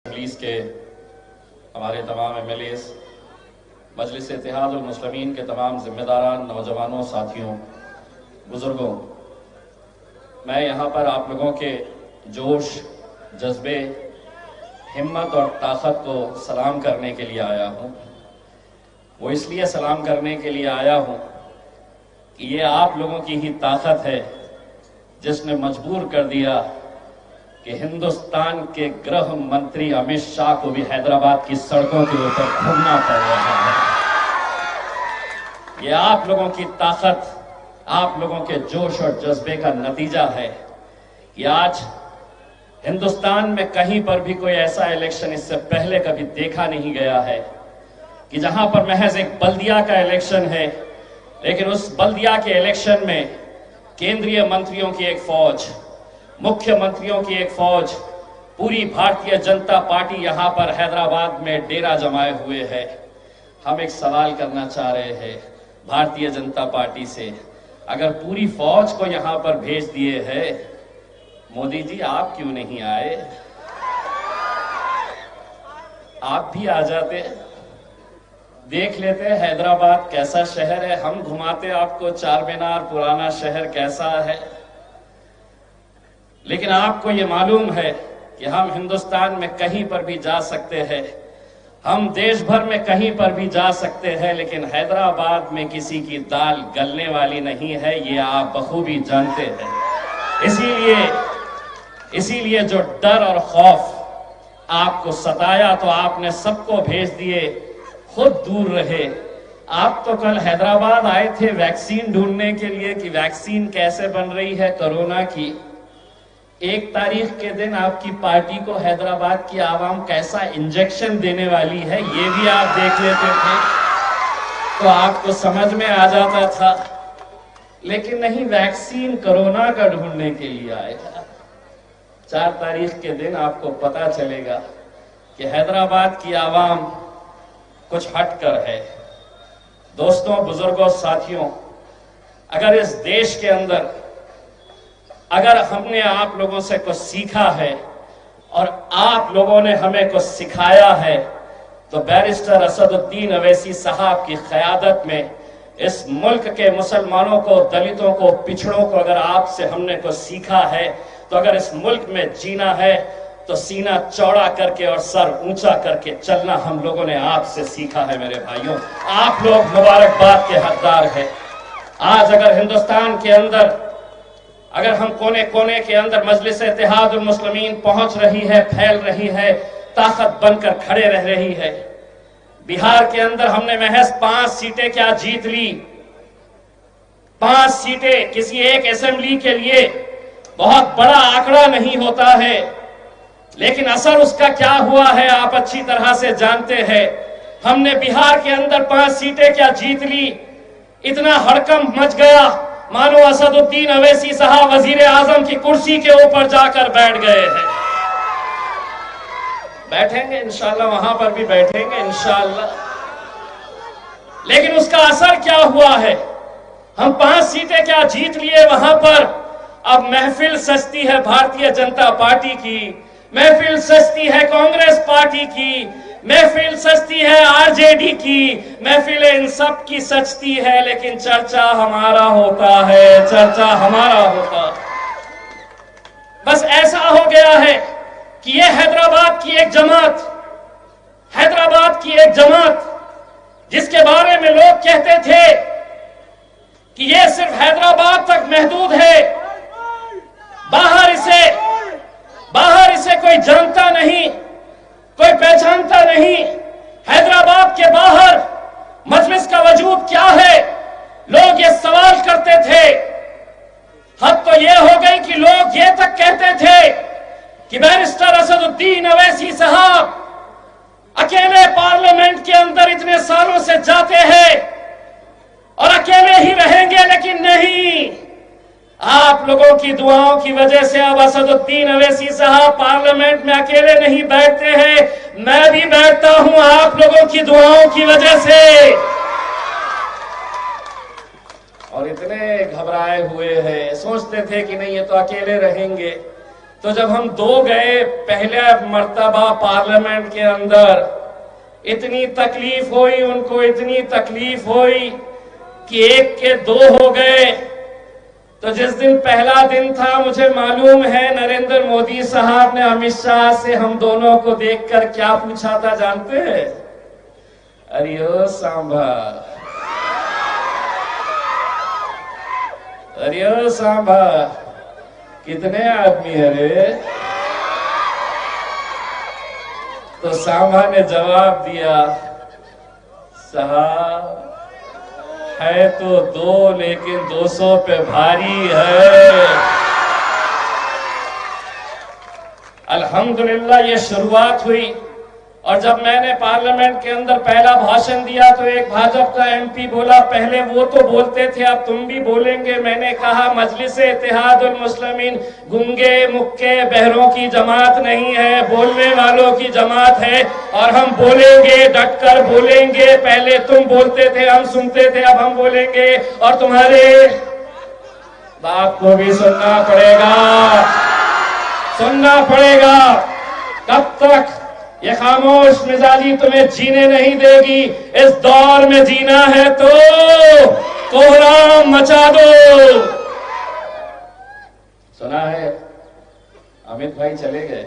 Police के हमारे तमाम एमएलएस, मजलिस इत्तेहादुल मुस्लिमीन के तमाम जिम्मेदारान, नौजवानों, साथियों, बुजुर्गों, मैं यहाँ पर आप लोगों के जोश, जज्बे, हिम्मत और ताकत को सलाम करने के लिए आया हूँ। वो इसलिए सलाम करने के लिए आया हूँ कि ये आप लोगों की ही ताकत है जिसने मजबूर कर दिया कि हिंदुस्तान के गृह मंत्री अमित शाह को भी हैदराबाद की सड़कों के ऊपर घूमना पड़ रहा है। ये आप लोगों की ताकत, आप लोगों के जोश और जज्बे का नतीजा है कि आज हिंदुस्तान में कहीं पर भी कोई ऐसा इलेक्शन इससे पहले कभी देखा नहीं गया है कि जहां पर महज एक बल्दिया का इलेक्शन है, लेकिन उस बल्दिया के इलेक्शन में केंद्रीय मंत्रियों की एक फौज, मुख्यमंत्रियों की एक फौज, पूरी भारतीय जनता पार्टी यहां पर हैदराबाद में डेरा जमाए हुए है। हम एक सवाल करना चाह रहे हैं भारतीय जनता पार्टी से, अगर पूरी फौज को यहां पर भेज दिए है, मोदी जी आप क्यों नहीं आए? आप भी आ जाते, देख लेते हैदराबाद कैसा शहर है, हम घुमाते आपको चार मीनार, पुराना शहर कैसा है। लेकिन आपको ये मालूम है कि हम हिंदुस्तान में कहीं पर भी जा सकते हैं, हम देश भर में कहीं पर भी जा सकते हैं, लेकिन हैदराबाद में किसी की दाल गलने वाली नहीं है, ये आप बखूबी जानते हैं। इसीलिए जो डर और खौफ आपको सताया तो आपने सबको भेज दिए, खुद दूर रहे। आप तो कल हैदराबाद आए थे वैक्सीन ढूंढने के लिए कि वैक्सीन कैसे बन रही है कोरोना की। 1 तारीख के दिन आपकी पार्टी को हैदराबाद की आवाम कैसा इंजेक्शन देने वाली है, ये भी आप देख लेते थे तो आपको समझ में आ जाता था। लेकिन नहीं, वैक्सीन कोरोना का ढूंढने के लिए आएगा। 4 तारीख के दिन आपको पता चलेगा कि हैदराबाद की आवाम कुछ हटकर है। दोस्तों, बुजुर्गों, साथियों, अगर इस देश के अंदर अगर हमने आप लोगों से कुछ सीखा है और आप लोगों ने हमें कुछ सिखाया है तो बैरिस्टर असदुद्दीन अवैसी साहब की क़यादत में इस मुल्क के मुसलमानों को, दलितों को, पिछड़ों को अगर आपसे हमने कुछ सीखा है तो अगर इस मुल्क में जीना है तो सीना चौड़ा करके और सर ऊंचा करके चलना हम लोगों ने आपसे सीखा है। मेरे भाइयों, आप लोग मुबारकबाद के हकदार हैं। आज अगर हिंदुस्तान के अंदर, अगर हम कोने कोने के अंदर मजलिस इत्तेहादुल मुस्लिमीन पहुंच रही है, फैल रही है, ताकत बनकर खड़े रह रही है। बिहार के अंदर हमने महज 5 सीटें क्या जीत ली। 5 सीटें किसी एक असेंबली के लिए बहुत बड़ा आंकड़ा नहीं होता है, लेकिन असर उसका क्या हुआ है आप अच्छी तरह से जानते हैं। हमने बिहार के अंदर 5 सीटें क्या जीत ली, इतना हड़कंप मच गया मानो असदुद्दीन अवैसी साहब वजीर आजम की कुर्सी के ऊपर जाकर बैठ गए हैं। बैठेंगे इंशाल्लाह, वहां पर भी बैठेंगे इंशाल्लाह, लेकिन उसका असर क्या हुआ है? हम 5 सीटें क्या जीत लिए वहां पर, अब महफिल सजती है भारतीय जनता पार्टी की, महफिल सजती है कांग्रेस पार्टी की, महफिल सजती है आरजेडी की, महफिल इन सब की सजती है, लेकिन चर्चा हमारा होता है, चर्चा हमारा होता। बस ऐसा हो गया है कि ये हैदराबाद की एक जमात, हैदराबाद की एक जमात जिसके बारे में लोग कहते थे कि ये सिर्फ हैदराबाद तक महदूद है, बाहर इसे कोई जानता नहीं, कोई पहचानता नहीं। हैदराबाद के बाहर मजलिस का वजूद क्या है, लोग ये सवाल करते थे। हद तो ये हो गई कि लोग ये तक कहते थे कि बैरिस्टर असदुद्दीन अवैसी साहब अकेले पार्लियामेंट के अंदर इतने सालों से जाते हैं और अकेले ही रहेंगे, लेकिन नहीं, आप लोगों की दुआओं की वजह से अब असदुद्दीन अवैसी साहब पार्लियामेंट में अकेले नहीं बैठते हैं, मैं भी बैठता हूं आप लोगों की दुआओं की वजह से। और इतने घबराए हुए हैं, सोचते थे कि नहीं ये तो अकेले रहेंगे, तो जब हम दो गए पहले मर्तबा पार्लियामेंट के अंदर, इतनी तकलीफ हुई उनको, इतनी तकलीफ हुई कि एक के दो हो गए। तो जिस दिन पहला दिन था, मुझे मालूम है नरेंद्र मोदी साहब ने अमित शाह से हम दोनों को देखकर क्या पूछा था जानते हैं? अरे ओ सांभा, अरे ओ सांभा, कितने आदमी है रे? तो सांभा ने जवाब दिया, साहब है तो दो, लेकिन 200 पे भारी है। अल्हम्दुलिल्लाह ये शुरुआत हुई। और जब मैंने पार्लियामेंट के अंदर पहला भाषण दिया तो एक भाजपा का एमपी बोला, पहले वो तो बोलते थे अब तुम भी बोलेंगे। मैंने कहा मजलिस इत्तेहादुल मुस्लिमीन गूंगे मुक्के बहरों की जमात नहीं है, बोलने वालों की जमात है और हम बोलेंगे, डटकर बोलेंगे। पहले तुम बोलते थे, हम सुनते थे, अब हम बोलेंगे और तुम्हारे बात को भी सुनना पड़ेगा, सुनना पड़ेगा। कब तक ये खामोश मिजाजी तुम्हें जीने नहीं देगी। इस दौर में जीना है तो कोहराम मचा दो। सुना है अमित भाई चले गए,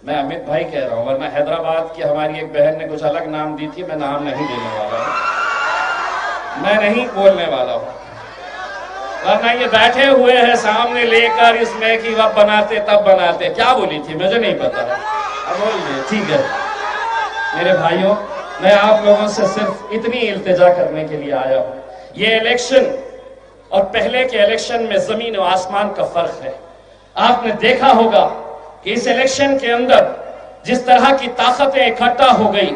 मैं अमित भाई कह रहा हूं, वरना हैदराबाद की हमारी एक बहन ने कुछ अलग नाम दी थी, मैं नाम नहीं देने वाला हूं, मैं नहीं बोलने वाला हूं। वरना ये बैठे हुए हैं सामने लेकर इसमें कि वह बनाते तब बनाते, क्या बोली थी मुझे नहीं पता, अब बोल रही, ठीक है। मेरे भाइयों, मैं आप लोगों से सिर्फ इतनी इल्तिजा करने के लिए आया हूं। ये इलेक्शन और पहले के इलेक्शन में जमीन और आसमान का फर्क है। आपने देखा होगा कि इस इलेक्शन के अंदर जिस तरह की ताकतें इकट्ठा हो गई,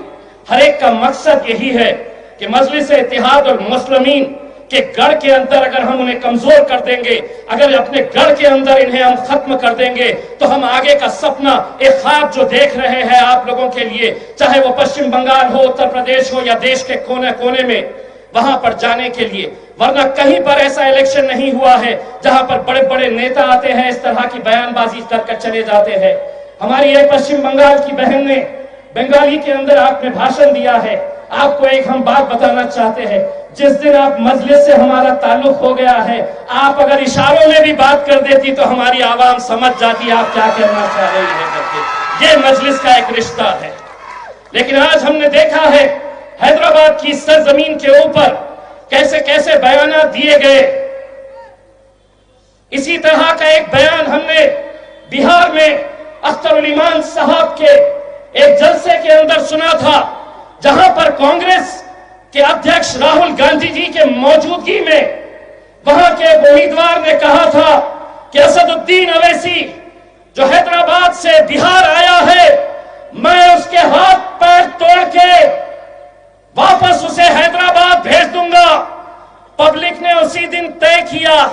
हर एक का मकसद यही है कि मजलिस इत्तेहाद और मुस्लिमीन के गढ़ के अंदर अगर हम उन्हें कमजोर कर देंगे, अगर अपने गढ़ के अंदर इन्हें हम खत्म कर देंगे, तो हम आगे का सपना, एक ख्वाब जो देख रहे हैं आप लोगों के लिए, चाहे वो पश्चिम बंगाल हो, उत्तर प्रदेश हो या देश के कोने कोने में, वहां पर जाने के लिए। वरना कहीं पर ऐसा इलेक्शन नहीं हुआ है जहां पर बड़े बड़े नेता आते हैं, इस तरह की बयानबाजी कर चले जाते हैं। हमारी एक पश्चिम बंगाल की बहन ने बंगाली के अंदर आपने भाषण दिया है। आपको एक हम बात बताना चाहते हैं, जिस दिन आप मजलिस से हमारा ताल्लुक हो गया है, आप अगर इशारों में भी बात कर देती तो हमारी आवाम समझ जाती आप क्या कहना चाह रही है करके। ये मजलिस का एक रिश्ता है। लेकिन आज हमने देखा है हैदराबाद की सरजमीन के ऊपर कैसे कैसे बयान दिए गए। इसी तरह का एक बयान हमने बिहार में अख्तरुल ईमान साहब के एक जलसे के अंदर सुना था, जहां पर कांग्रेस के अध्यक्ष राहुल गांधी जी के मौजूदगी में वहां के उम्मीदवार ने कहा था कि असदुद्दीन अवैसी जो हैदराबाद से बिहार आया है, मैं उसके हाथ पैर तोड़ के वापस उसे हैदराबाद भेज दूंगा। पब्लिक ने उसी दिन तय किया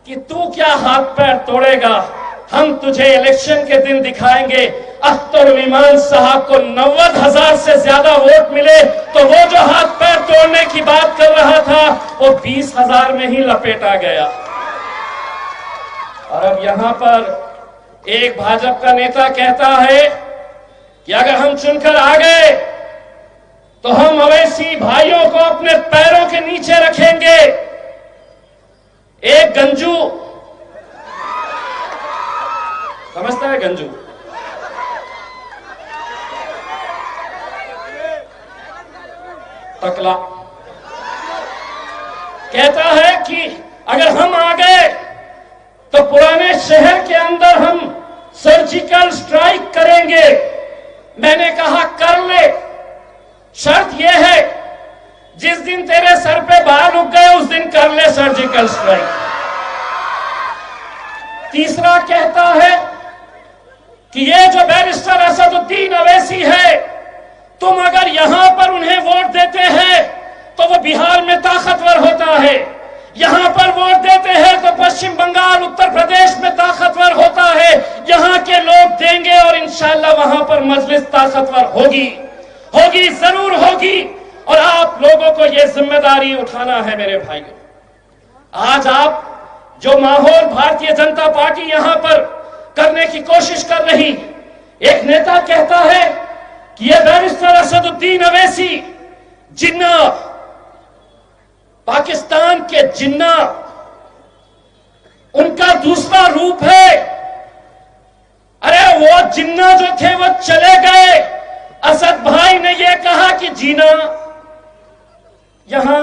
कि तू क्या हाथ पैर तोड़ेगा, हम तुझे इलेक्शन के दिन दिखाएंगे। अख्तरुल ईमान साहब को 90,000 से ज्यादा वोट मिले, तो वो जो हाथ पैर तोड़ने की बात कर रहा था वो 20,000 में ही लपेटा गया। और अब यहां पर एक भाजपा का नेता कहता है कि अगर हम चुनकर आ गए तो हम अवैसी भाइयों को अपने पैरों के नीचे रखेंगे। एक गंजू, समझता है गंजू, टकला, कहता है कि अगर हम आ गए तो पुराने शहर के अंदर हम सर्जिकल स्ट्राइक करेंगे। मैंने कहा कर ले, शर्त यह है जिस दिन तेरे सर पे बाल उग गए उस दिन कर ले सर्जिकल स्ट्राइक। तीसरा कहता है कि ये जो बैरिस्टर असदुद्दीन अवैसी है, तुम अगर यहां पर उन्हें वोट देते हैं तो वो बिहार में ताकतवर होता है, यहां पर वोट देते हैं तो पश्चिम बंगाल, उत्तर प्रदेश में ताकतवर होता है, यहां के लोग देंगे और इंशाअल्लाह वहां पर मजलिस ताकतवर होगी, होगी, जरूर होगी। और आप लोगों को यह जिम्मेदारी उठाना है मेरे भाइयों। आज आप जो माहौल भारतीय जनता पार्टी यहां पर करने की कोशिश कर रही, एक नेता कहता है कि यह बैरिस्टर असदुद्दीन अवैसी जिन्ना, पाकिस्तान के जिन्ना, उनका दूसरा रूप है। अरे वो जिन्ना जो थे वो चले गए। असद भाई ने यह कहा कि जीना, यहां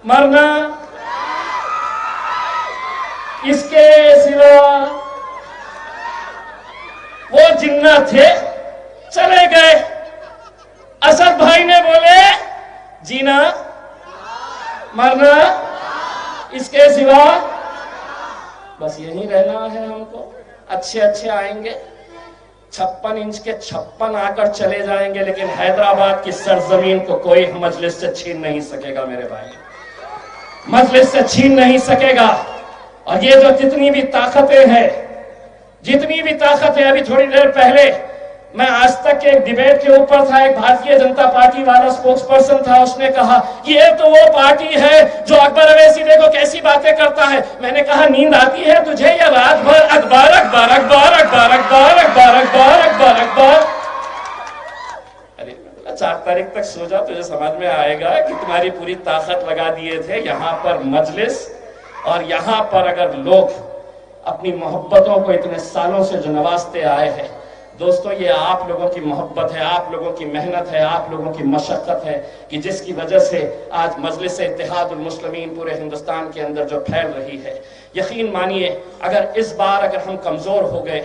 मरना, इसके सिवा वो जिन्ना थे चले गए। असद भाई ने बोले जीना, मरना, इसके सिवा बस यही रहना है हमको। अच्छे अच्छे आएंगे, 56 इंच के 56 आकर चले जाएंगे, लेकिन हैदराबाद की सरजमीन को कोई मजलिस से छीन नहीं सकेगा मेरे भाई, मजलिस से छीन नहीं सकेगा। और ये जो जितनी भी ताकतें हैं, जितनी भी ताकत है, अभी थोड़ी देर पहले मैं आज तक के एक डिबेट के ऊपर था, एक भारतीय जनता पार्टी वाला स्पोक्स पर्सन था, उसने कहा ये तो वो पार्टी है जो अकबर अवैसी देखो कैसी बातें करता है। मैंने कहा नींद आती है तुझे या रात भर अखबार अखबार अखबार अखबार अखबार अखबार अखबार अखबार अखबार। अरे 4 तारीख तक सो जा, तुझे समझ में आएगा कि तुम्हारी पूरी ताकत लगा दिए थे यहां पर मजलिस। और यहां पर अगर लोग अपनी मोहब्बतों को इतने सालों से जो नवाजते आए हैं, दोस्तों ये आप लोगों की मोहब्बत है, आप लोगों की मेहनत है, आप लोगों की मशक्कत है कि जिसकी वजह से आज मजलिस इत्तेहादुल मुस्लिमीन पूरे हिंदुस्तान के अंदर जो फैल रही है। यकीन मानिए अगर इस बार अगर हम कमजोर हो गए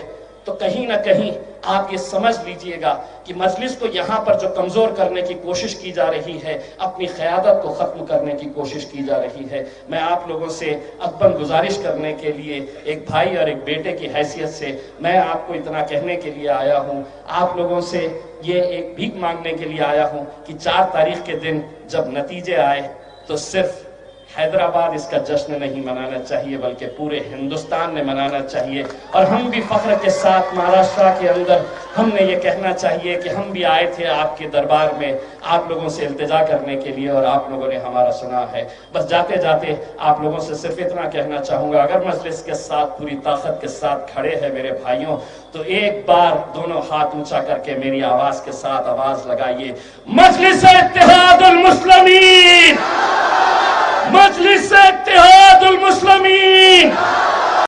तो कहीं ना कहीं आप ये समझ लीजिएगा कि मजलिस को यहाँ पर जो कमजोर करने की कोशिश की जा रही है, अपनी क़यादत को खत्म करने की कोशिश की जा रही है। मैं आप लोगों से अकबन गुजारिश करने के लिए, एक भाई और एक बेटे की हैसियत से मैं आपको इतना कहने के लिए आया हूँ, आप लोगों से ये एक भीख मांगने के लिए आया हूँ कि 4 तारीख के दिन जब नतीजे आए तो सिर्फ हैदराबाद इसका जश्न नहीं मनाना चाहिए बल्कि पूरे हिंदुस्तान ने मनाना चाहिए। और हम भी फख्र के साथ महाराष्ट्र के अंदर हमने ये कहना चाहिए कि हम भी आए थे आपके दरबार में आप लोगों से इल्तिजा करने के लिए और आप लोगों ने हमारा सुना है। बस जाते जाते आप लोगों से सिर्फ इतना कहना चाहूंगा, अगर मजलिस के साथ पूरी ताकत के साथ खड़े हैं मेरे भाइयों, तो एक बार दोनों हाथ ऊंचा करके मेरी आवाज के साथ आवाज लगाइए, मजलिस इत्तेहादुल मुस्लिमीन, मजलिस इत्तेहादुल मुस्लिमीन।